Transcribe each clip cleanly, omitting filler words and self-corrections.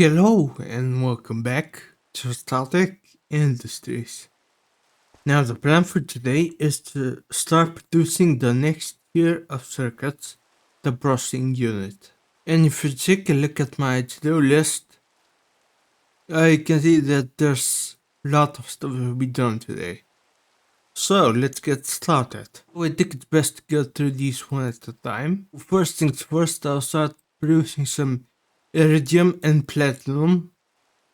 Hello and welcome back to StaTech Industries. Now the plan for today is to start producing the next tier of circuits, the processing unit. And if you take a look at my to-do list, you can see that there's a lot of stuff to be done today. So let's get started. I think it's best to go through these one at a time. First things first, I'll start producing some iridium and platinum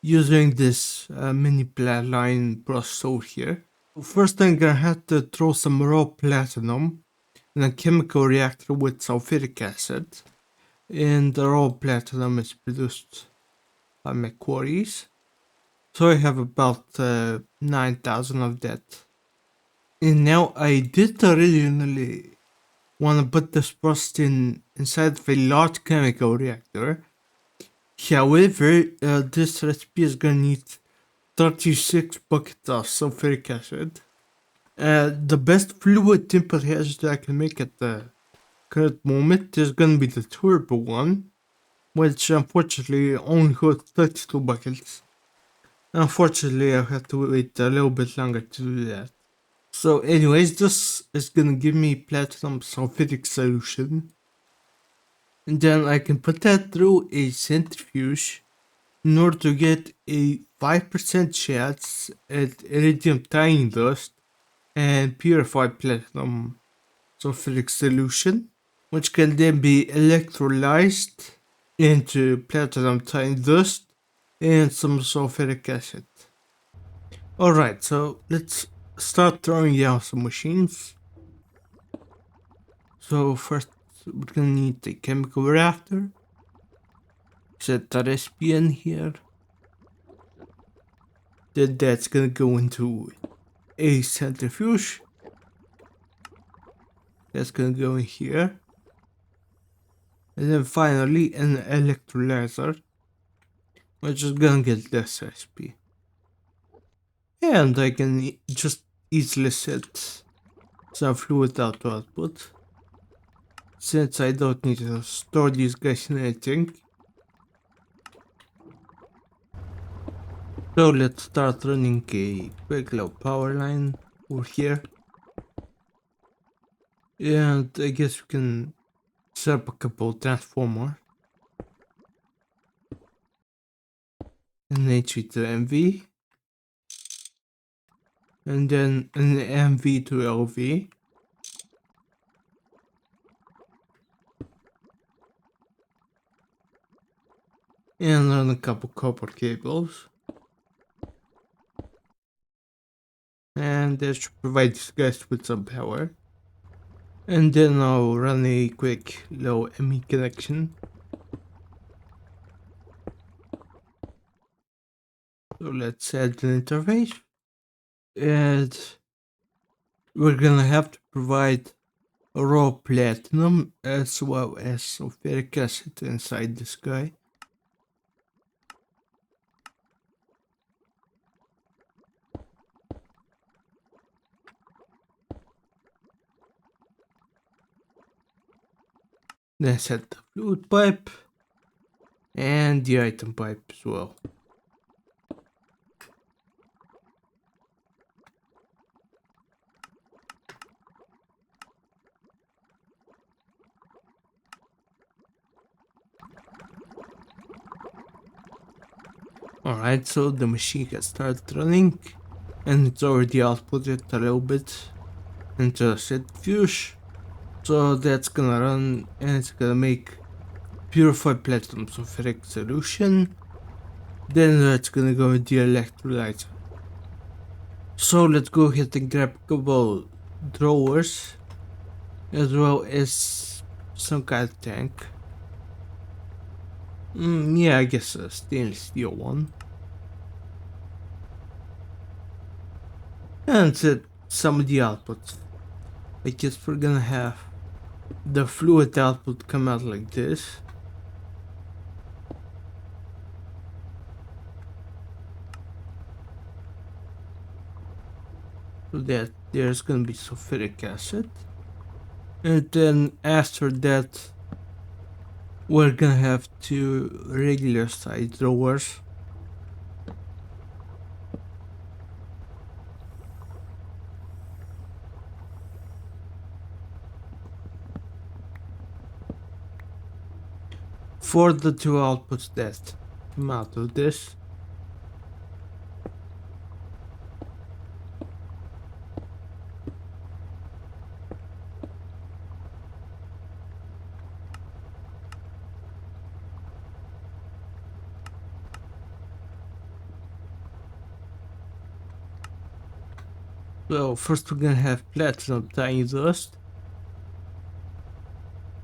using this mini Platline processor here. First I'm gonna have to throw some raw platinum in a chemical reactor with sulfuric acid, and the raw platinum is produced by my quarries. So I have about 9,000 of that. And now I did originally want to put this process inside of a large chemical reactor. However, this recipe is gonna need 36 buckets of sulfuric acid. The best fluid temperature that I can make at the current moment is gonna be the turbo one, which unfortunately only holds 32 buckets. Unfortunately, I'll have to wait a little bit longer to do that. So anyways, this is gonna give me platinum sulfuric solution. And then I can put that through a centrifuge in order to get a 5% chance at iridium tying dust and purified platinum sulfuric solution, which can then be electrolyzed into platinum tying dust and some sulfuric acid. Alright, so let's start throwing down some machines. So first we're gonna need a chemical reactor. Set the recipe in here. Then that's gonna go into a centrifuge. That's gonna go in here. And then finally an electrolyzer, which is gonna get this recipe. And I can just easily set some fluid out to output, since I don't need to store these guys in anything. So let's start running a quick low power line over here. And I guess we can set up a couple transformers. An HV to MV. And then an MV to LV. And run a couple copper cables. And that should provide these guys with some power. And then I'll run a quick low ME connection. So let's add an interface. And we're gonna have to provide raw platinum as well as sulfuric acid inside this guy. Then set the fluid pipe and the item pipe as well. Alright, so the machine has started running and it's already outputted a little bit into a centrifuge. So that's gonna run and it's gonna make purified platinum sulfuric solution. Then that's gonna go into the electrolyzer. So let's go ahead and grab a couple drawers as well as some kind of tank. Yeah, I guess a stainless steel one. And set some of the outputs. I guess we're gonna have the fluid output come out like this. So that there's gonna be sulfuric acid. And then after that, we're gonna have two regular side drawers. For the two outputs that come out of this. So first we're gonna have platinum tiny dust.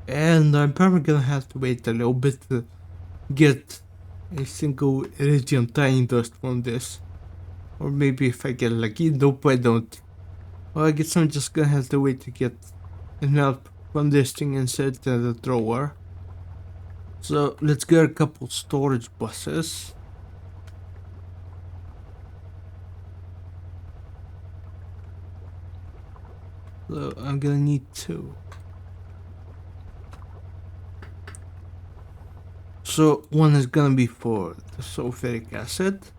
And I'm probably gonna have to wait a little bit to get a single iridium tiny dust from this. Or maybe if I get lucky. Nope, I don't. Well, I guess I'm just gonna have to wait to get enough from this thing inside the drawer. So let's get a couple storage buses. So I'm gonna need two. So one is gonna be for the sulfuric acid.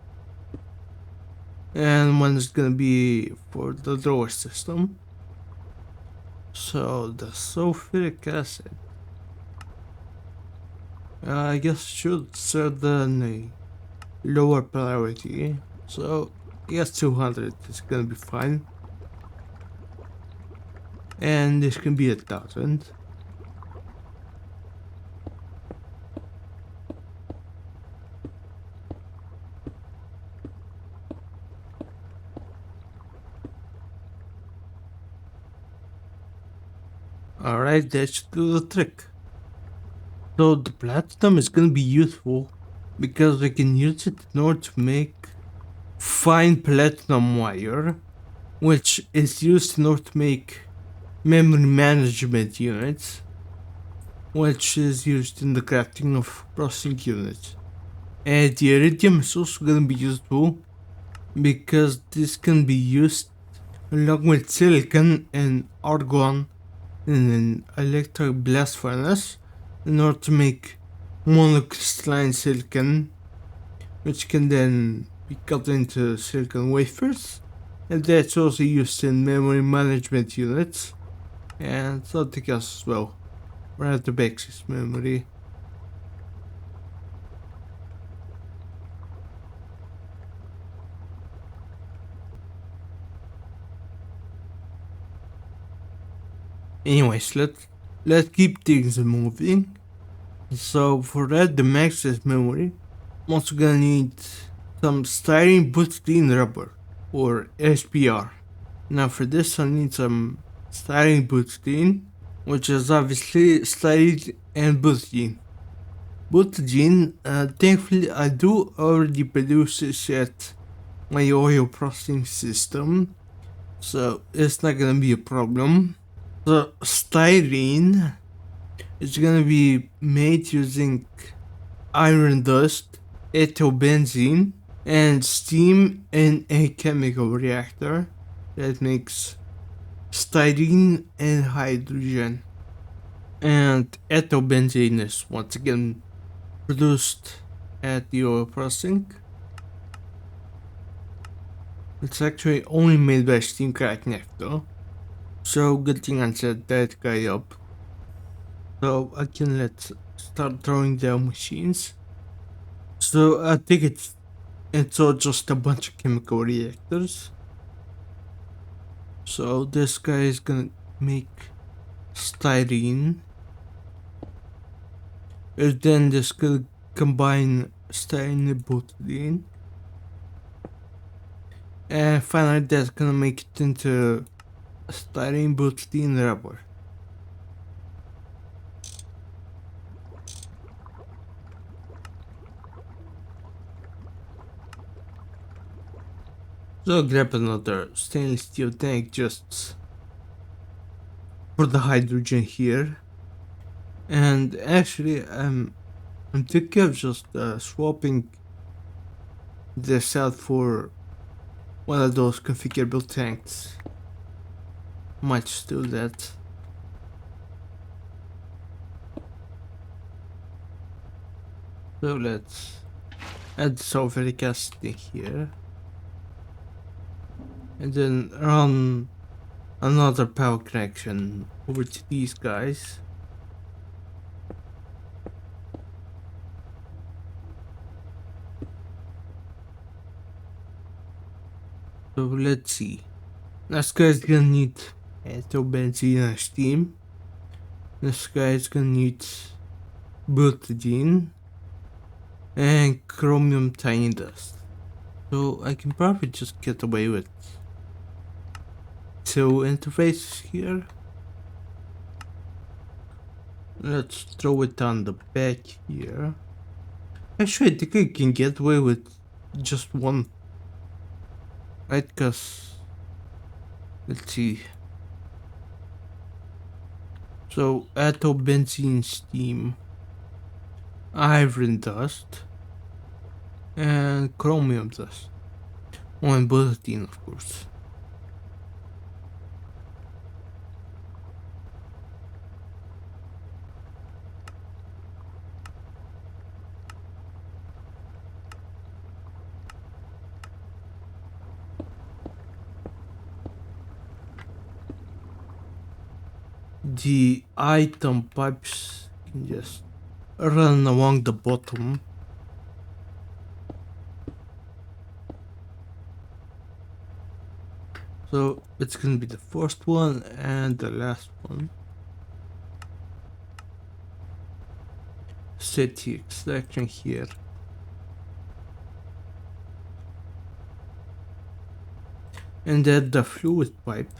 And one is gonna be for the drawer system. So the sulfuric acid, I guess should set a lower priority. So I guess 200 is gonna be fine. And this can be 1,000. Alright, that should do the trick. So the platinum is gonna be useful because we can use it in order to make fine platinum wire, which is used in order to make memory management units, which is used in the crafting of processing units. And the iridium is also gonna be useful because this can be used along with silicon and argon in an electric blast furnace in order to make monocrystalline silicon, which can then be cut into silicon wafers, and that's also used in memory management units and something else as well, random access memory. Anyways, let's keep things moving. So for that, the access memory, I'm also gonna need some styrene-butadiene rubber, or SPR. Now for this I need some styrene-butadiene, which is obviously styrene and butadiene. Butadiene, thankfully I do already produce this at my oil processing system, so it's not gonna be a problem. So styrene is gonna be made using iron dust, ethylbenzene, and steam in a chemical reactor that makes styrene and hydrogen. And ethylbenzene is once again produced at the oil processing. It's actually only made by steam cracked naphtha, so good thing I set that guy up. So I can let's start drawing down machines. So I think it's all just a bunch of chemical reactors. So this guy is gonna make styrene. And then this could combine styrene and butadiene. And finally that's gonna make it into styrene-butadiene rubber. So grab another stainless steel tank just for the hydrogen here. And actually I'm thinking of just swapping this out for one of those configurable tanks. Might just do that. So let's add sulfuric acid in here. And then run another power connection over to these guys. So let's see. This guy's gonna need benzene and steam. This guy's gonna need butadiene and chromium tiny dust. So I can probably just get away with two interfaces here. Let's throw it on the back here. Actually, I think I can get away with just one. Right, cause let's see. So benzene steam, iron dust, and chromium dust. Oh, and butadiene, of course. The item pipes can just run along the bottom. So it's gonna be the first one and the last one. Set the extraction here. And add the fluid pipe.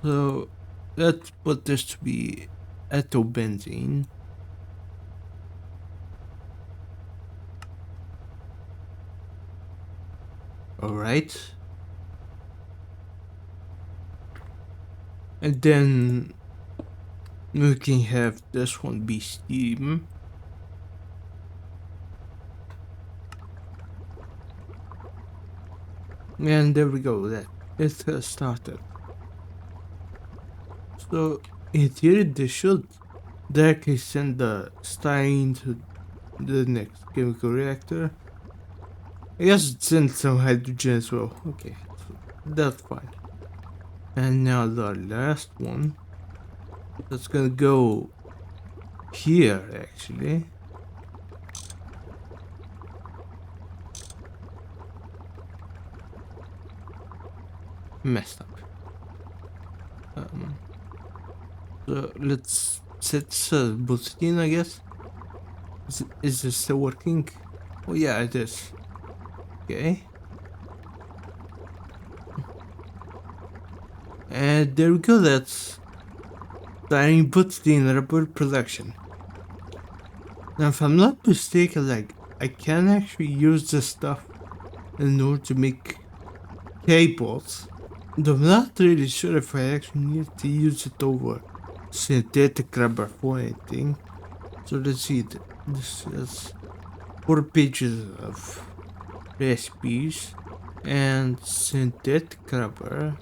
So let's put this to be benzene. Alright. And then we can have this one be steam. And there we go, that it has started. So in theory they should directly send the styrene to the next chemical reactor. I guess it sends some hydrogen as well. Okay, so that's fine. And now the last one. That's gonna go here actually. Messed up. So let's set butadiene, I guess. Is this still working? Oh yeah, it is. Okay. And there we go, that's Styrene-butadiene rubber production. Now if I'm not mistaken, like, I can actually use this stuff in order to make cables. Though I'm not really sure if I actually need to use it over synthetic rubber for anything. So let's see, this is 4 pages of recipes, and synthetic rubber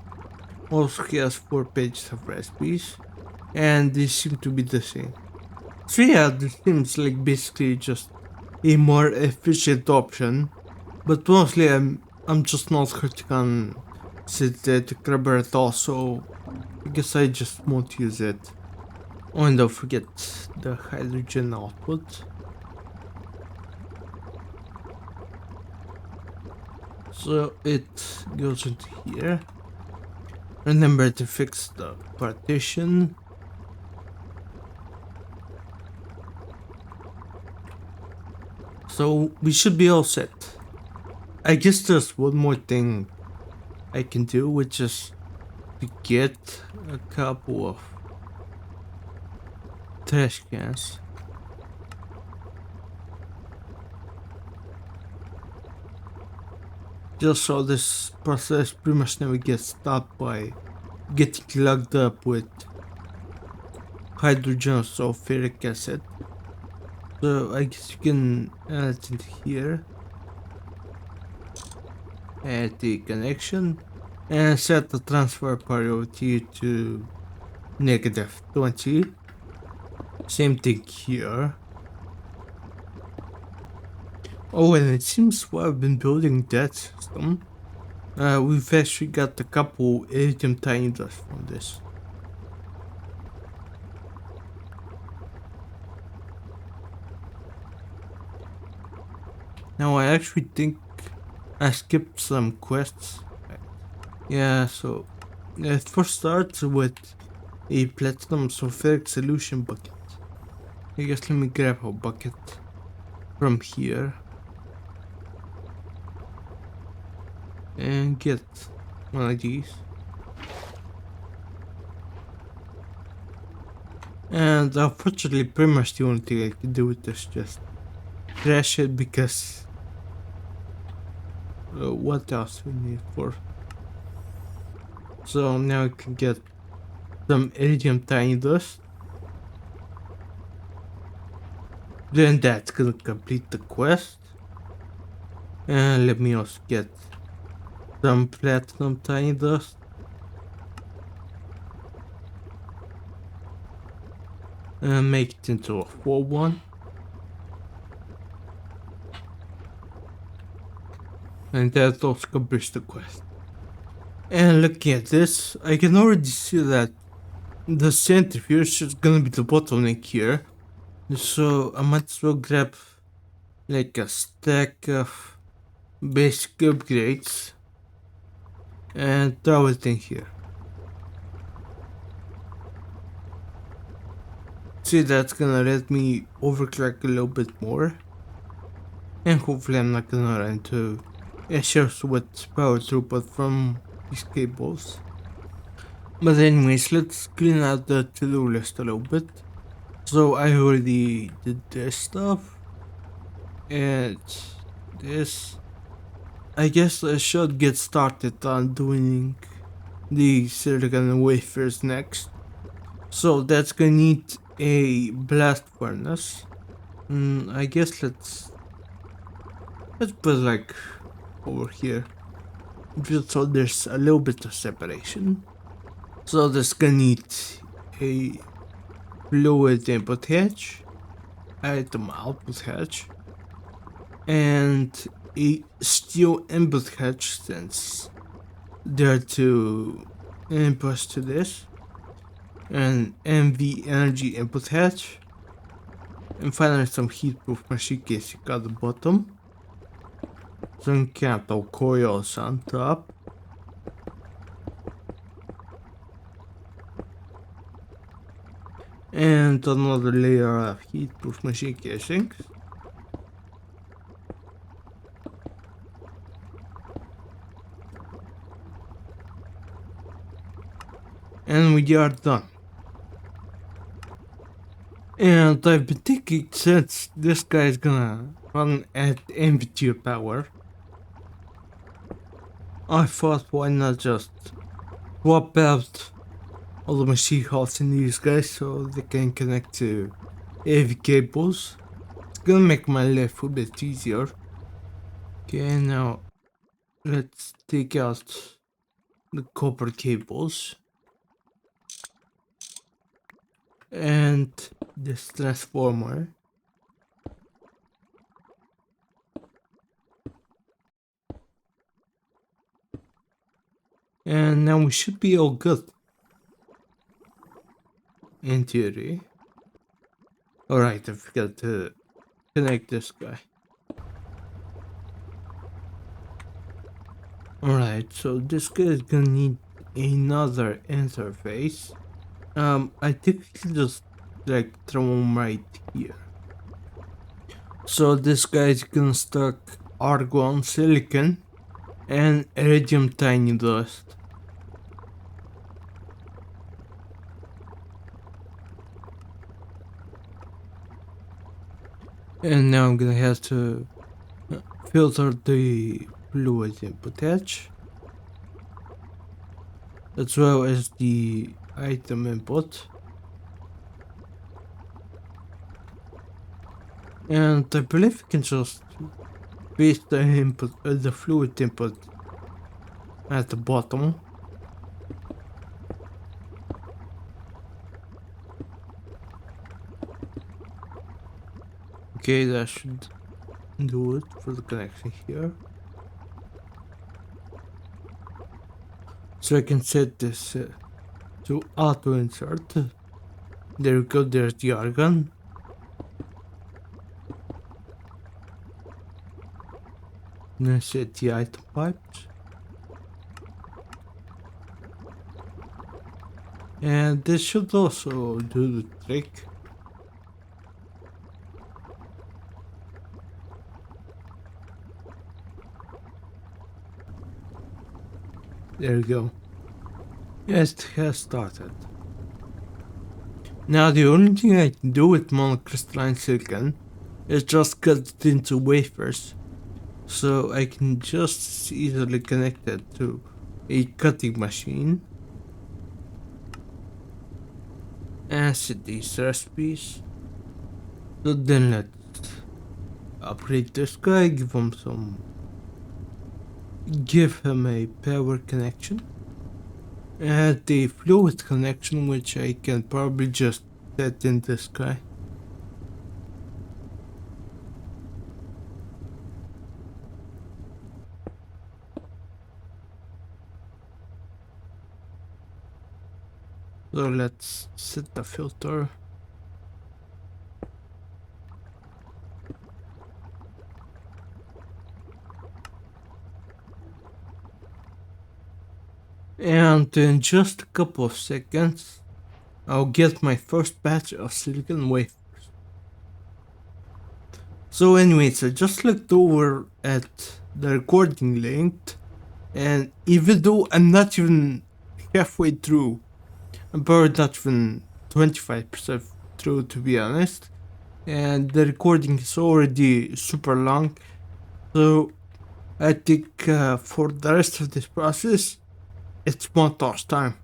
also has 4 pages of recipes, and they seem to be the same. So yeah, this seems like basically just a more efficient option, but mostly I'm just not hooked on synthetic rubber at all, so I guess I just won't use it. Oh, and don't forget the hydrogen output. So it goes into here. Remember to fix the partition. So we should be all set. I guess there's one more thing I can do, which is to get a couple of trash cans. Just so this process pretty much never gets stopped by getting clogged up with hydrogen sulfuric acid. So I guess you can add it into here. Add the connection and set the transfer priority to -20. Same thing here. Oh, and it seems while I've been building that system, we've actually got a couple iridium tiny dust from this. Now I actually think I skipped some quests. Yeah, so it first starts with a platinum sulfuric solution bucket. I guess let me grab a bucket from here and get one of these. And unfortunately, pretty much the only thing I can do with this is just trash it because what else we need for? So now I can get some iridium tiny dust. Then that's gonna complete the quest. And let me also get some platinum tiny dust. And make it into a full one. And that also completes the quest. And looking at this, I can already see that the centrifuge is gonna be the bottleneck here. So I might as well grab like a stack of basic upgrades and throw it in here. See, that's gonna let me overclock a little bit more. And hopefully I'm not gonna run into issues with power throughput from these cables. But anyways, let's clean out the to-do list a little bit. So I already did this stuff. And this. I guess I should get started on doing the silicon wafers next. So that's gonna need a blast furnace. I guess let's put like over here, just so there's a little bit of separation. So this gonna need a fluid input hatch, item output hatch, and a steel input hatch, since there are two inputs to this, and MV energy input hatch, and finally some heat-proof machine casing at the bottom, some cathode coils on top, and another layer of heat-proof machine casings. And we are done. And I've been thinking, since this guy is gonna run at NVIDIA power, I thought why not just swap out all the machine halts in these guys so they can connect to AV cables. It's gonna make my life a bit easier. Okay, now let's take out the copper cables. And this transformer. And now we should be all good. In theory. Alright, I forgot to connect this guy. Alright, so this guy is gonna need another interface. I typically just like throw him right here. So this guy is gonna stack argon, silicon, and iridium tiny dust. And now I'm gonna have to filter the fluid input hatch, as well as the item input. And I believe we can just paste the input, the fluid input at the bottom. Okay, that should do it for the connection here. So I can set this to auto insert. There we go, there's the argon. Then set the item pipes. And this should also do the trick. There we go. Yes, it has started. Now the only thing I can do with monocrystalline silicon is just cut it into wafers. So I can just easily connect it to a cutting machine. And set these recipes. So then let's upgrade this guy, give him a power connection. And the fluid connection, which I can probably just set in this guy. So let's set the filter. And in just a couple of seconds, I'll get my first batch of silicon wafers. So anyways, I just looked over at the recording length, and even though I'm not even halfway through, I'm probably not even 25% through, to be honest, and the recording is already super long, so I think for the rest of this process, it's montage time.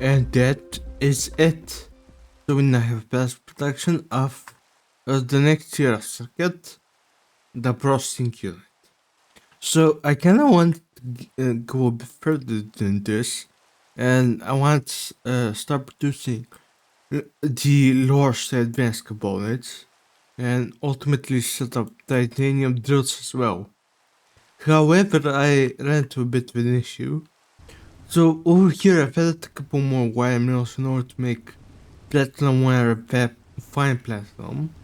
And that is it. So we now have best production of the next tier of circuit, the processing unit. So I kind of want to go a bit further than this, and I want to start producing the large advanced components, and ultimately set up titanium drills as well. However, I ran into a bit of an issue. So over here I've added a couple more wire mills in order to make platinum wire fine platinum,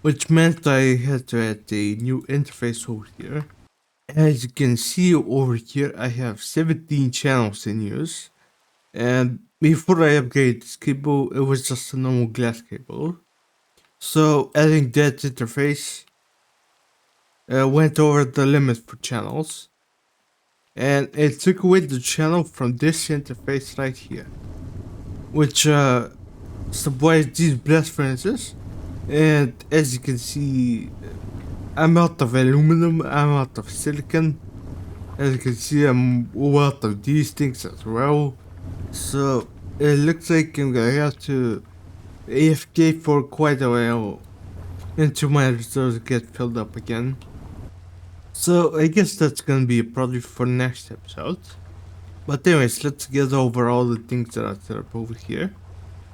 which meant I had to add a new interface over here. As you can see over here, I have 17 channels in use, and before I upgraded this cable, it was just a normal glass cable. So adding that interface went over the limit for channels, and it took away the channel from this interface right here, which supplies these blast furnaces. And as you can see, I'm out of aluminum, I'm out of silicon. As you can see, I'm out of these things as well. So it looks like I'm gonna have to AFK for quite a while until my reserves get filled up again. So I guess that's gonna be a project for next episode. But anyways, let's get over all the things that I set up over here.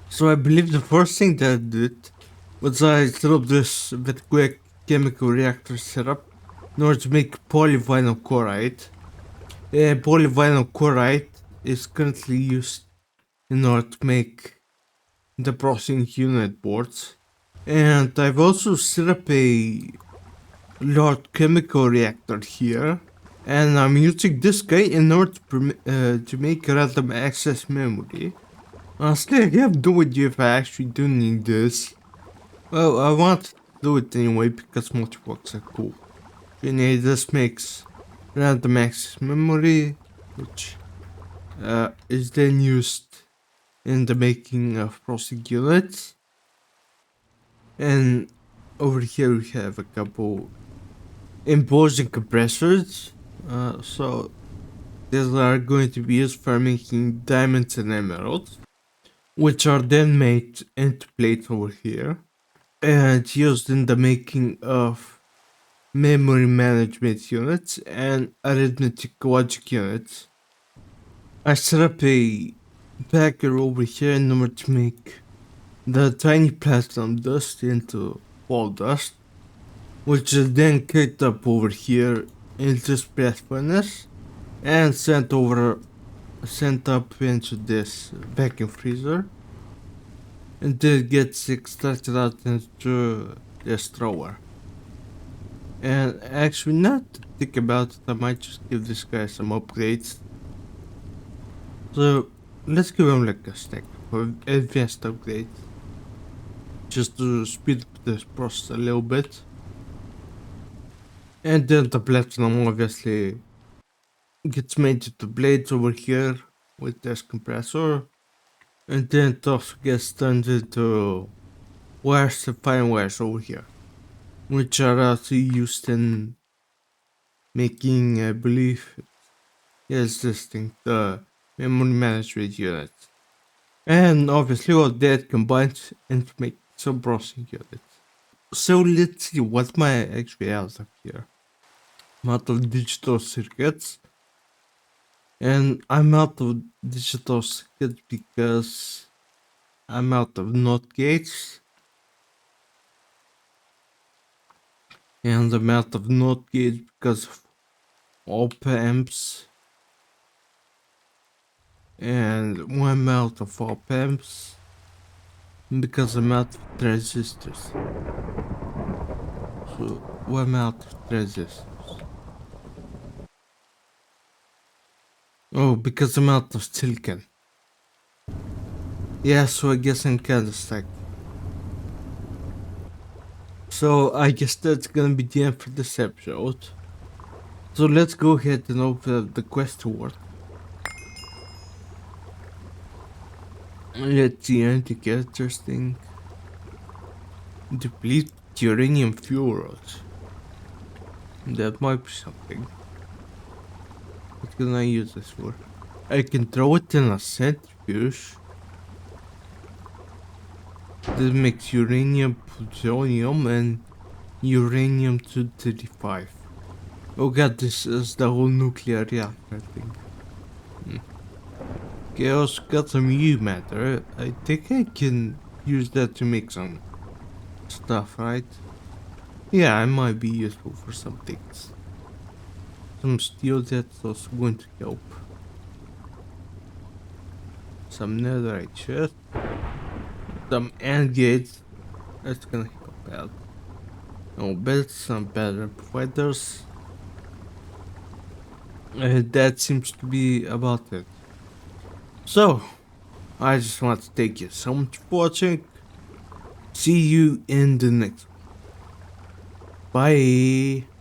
So I believe the first thing that I did was I set up this very quick chemical reactor setup in order to make polyvinyl chloride. Polyvinyl chloride is currently used in order to make the processing unit boards. And I've also set up a large chemical reactor here, and I'm using this guy in order to make random access memory. Honestly, I have no idea if I actually do need this. Well, I want to do it anyway because multiblocks are cool. Anyway, this makes random access memory, which is then used in the making of processing units. And over here we have a couple Implosion Compressors. So these are going to be used for making diamonds and emeralds, which are then made into plates over here and used in the making of memory management units and arithmetic logic units. I set up a packer over here in order to make the tiny platinum dust into ball dust, which is then kicked up over here in this blast furnace and sent up into this vacuum freezer, and then gets extracted out into this drawer. And actually, not to think about it, I might just give this guy some upgrades. So let's give him like a stack of advanced upgrades, just to speed up this process a little bit. And then the platinum obviously gets made into blades over here with this compressor, and then it also gets turned into wires and fine wires over here, which are also used in making, I believe, yes, this thing, the memory management unit. And obviously all that combines into make some processing units. So let's see what my actually has up here. I'm out of digital circuits. And I'm out of digital circuits because I'm out of NOT gates. And I'm out of NOT gates because of op amps. And I'm out of op amps because I'm out of transistors. So I'm out of transistors. Oh, because I'm out of silicon. Yeah, so I guess I'm kinda stuck. So I guess that's gonna be the end for this episode. So let's go ahead and open up the quest award. Let's see, anti-characters thing. Deplete uranium fuel rods. That might be something. What can I use this for? I can throw it in a centrifuge. Wafers that makes uranium, plutonium, and uranium-235. Oh god, this is the whole nuclear reactor thing. Okay, I also got some U matter. I think I can use that to make some stuff, right? Yeah, it might be useful for some things. Some steel that's also going to help. Some netherite chest. Some end gates. That's gonna help out. I'll build some better providers. That seems to be about it. So, I just want to thank you so much for watching. See you in the next one. Bye.